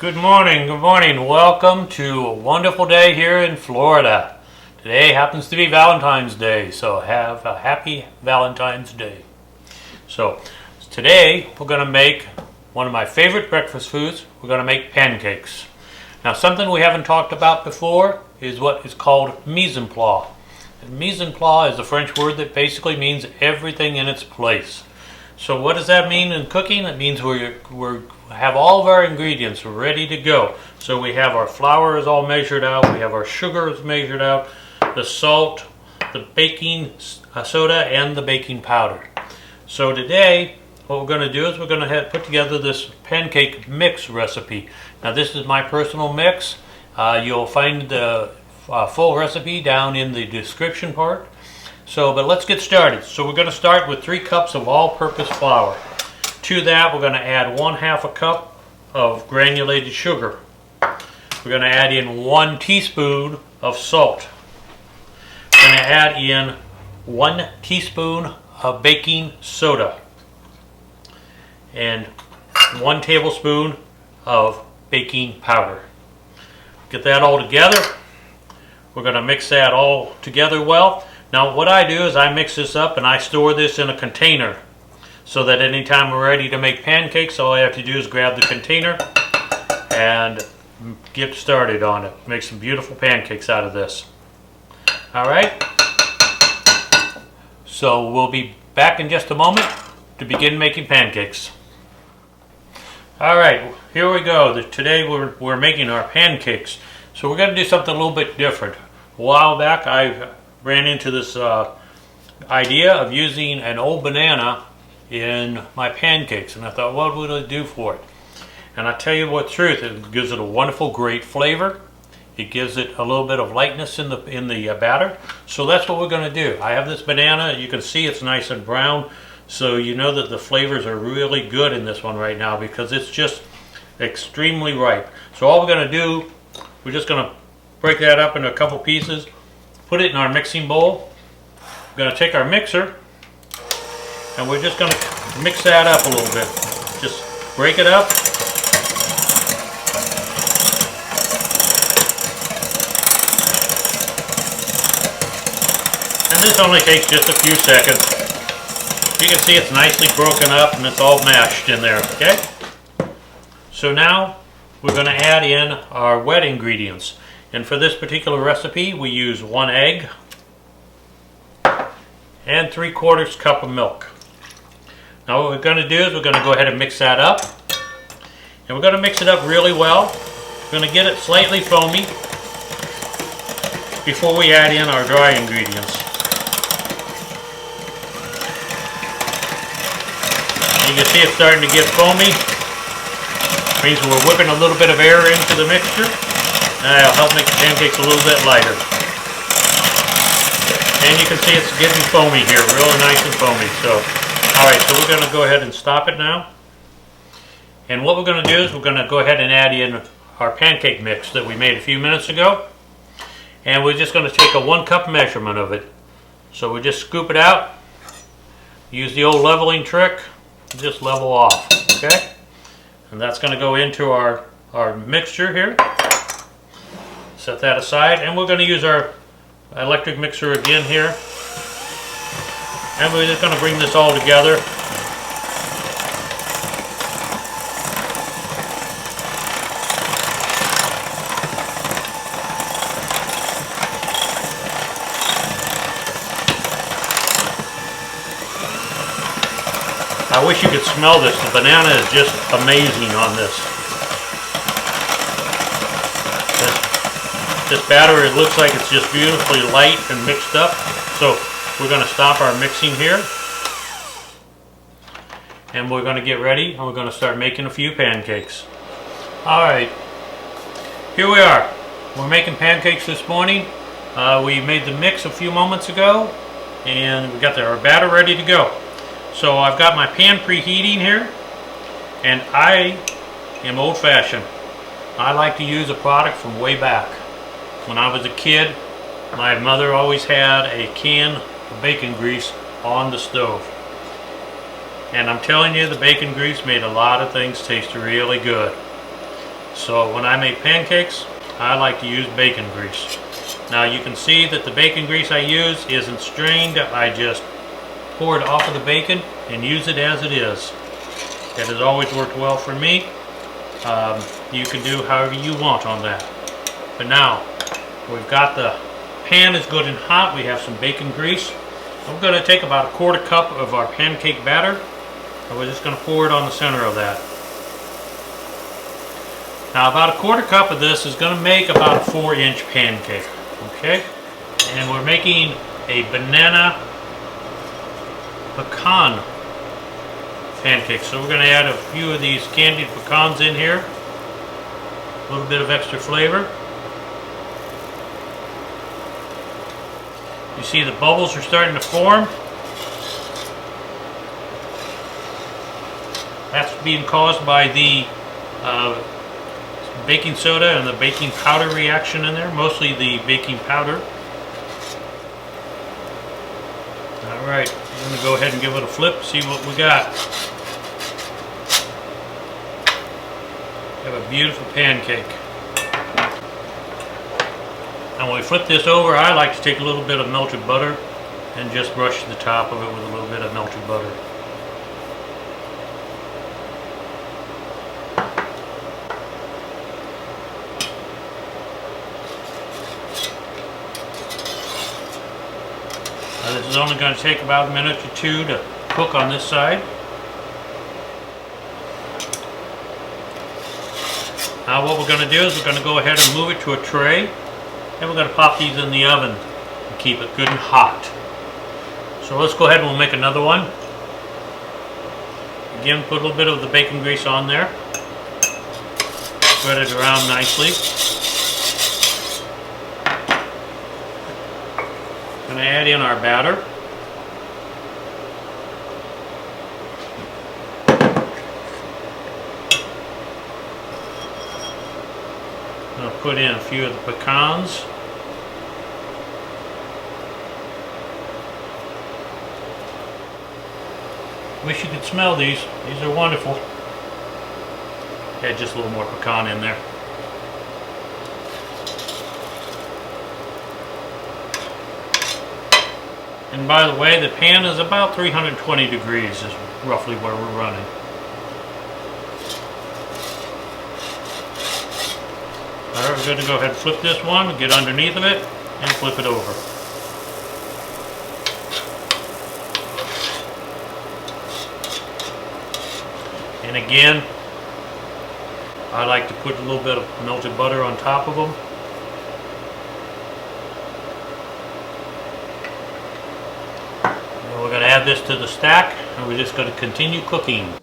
Good morning, good morning. Welcome to a wonderful day here in Florida. Today happens to be Valentine's Day, so have a happy Valentine's Day. So today we're going to make one of my favorite breakfast foods. We're going to make pancakes. Now something we haven't talked about before is what is called mise en place. And mise en place is a French word that basically means everything in its place. So what does that mean in cooking? It means we have all of our ingredients ready to go. So we have our flour is all measured out, we have our sugar is measured out, the salt, the baking soda, and the baking powder. So today, what we're going to do is we're going to put together this pancake mix recipe. Now this is my personal mix. You'll find the full recipe down in the description part. But let's get started. So we're going to start with 3 cups of all-purpose flour. To that, we're going to add 1/2 a cup of granulated sugar. We're going to add in 1 teaspoon of salt. We're going to add in 1 teaspoon of baking soda and 1 tablespoon of baking powder. Get that all together. We're going to mix that all together well. Now what I do is I mix this up and I store this in a container so that anytime we're ready to make pancakes, all I have to do is grab the container and get started on it. Make some beautiful pancakes out of this. Alright, so we'll be back in just a moment to begin making pancakes. Alright, here we go. Today we're making our pancakes. So we're going to do something a little bit different. A while back I ran into this idea of using an old banana in my pancakes, and I thought, what would I do for it? And I tell you what, truth, it gives it a wonderful, great flavor. It gives it a little bit of lightness in the batter. So that's what we're going to do. I have this banana. You can see it's nice and brown, so you know that the flavors are really good in this one right now because it's just extremely ripe. So all we're going to do, we're just going to break that up into a couple pieces. Put it in our mixing bowl. We're going to take our mixer and we're just going to mix that up a little bit. Just break it up. And this only takes just a few seconds. You can see it's nicely broken up and it's all mashed in there, okay? So now we're going to add in our wet ingredients. And for this particular recipe, we use 1 egg and 3/4 cup of milk. Now what we're going to do is we're going to go ahead and mix that up. And we're going to mix it up really well. We're going to get it slightly foamy before we add in our dry ingredients. You can see it's starting to get foamy. It means we're whipping a little bit of air into the mixture. That'll help make the pancakes a little bit lighter. And you can see it's getting foamy here, really nice and foamy. Alright, so we're going to go ahead and stop it now. And what we're going to do is we're going to go ahead and add in our pancake mix that we made a few minutes ago. And we're just going to take a 1 cup measurement of it. So we just scoop it out, use the old leveling trick, and just level off. Okay? And that's going to go into our mixture here. Set that aside, and we're going to use our electric mixer again here. And we're just going to bring this all together. I wish you could smell this. The banana is just amazing on this. This batter, it looks like it's just beautifully light and mixed up. So we're going to stop our mixing here. And we're going to get ready and we're going to start making a few pancakes. Alright, here we are. We're making pancakes this morning. We made the mix a few moments ago and we got our batter ready to go. So I've got my pan preheating here and I am old-fashioned. I like to use a product from way back. When I was a kid, my mother always had a can of bacon grease on the stove. And I'm telling you, the bacon grease made a lot of things taste really good. So when I make pancakes, I like to use bacon grease. Now you can see that the bacon grease I use isn't strained. I just pour it off of the bacon and use it as it is. It has always worked well for me. You can do however you want on that. But now, we've got the pan is good and hot. We have some bacon grease. I'm going to take about a 1/4 cup of our pancake batter, and we're just going to pour it on the center of that. Now about a 1/4 cup of this is going to make about a 4-inch pancake. Okay? And we're making a banana pecan pancake. So we're going to add a few of these candied pecans in here. A little bit of extra flavor. You see the bubbles are starting to form. That's being caused by the baking soda and the baking powder reaction in there, mostly the baking powder. Alright, I'm going to go ahead and give it a flip, see what we got. We have a beautiful pancake. And when we flip this over, I like to take a little bit of melted butter and just brush the top of it with a little bit of melted butter. Now this is only going to take about a minute or two to cook on this side. Now what we're going to do is we're going to go ahead and move it to a tray, and we're going to pop these in the oven and keep it good and hot. So let's go ahead and we'll make another one. Again, put a little bit of the bacon grease on there. Spread it around nicely. Going to add in our batter. I'm going to put in a few of the pecans. Wish you could smell these. These are wonderful. Add just a little more pecan in there. And by the way, the pan is about 320 degrees is roughly where we're running. Alright, we're going to go ahead and flip this one, get underneath of it, and flip it over. And again, I like to put a little bit of melted butter on top of them. And we're going to add this to the stack, and we're just going to continue cooking.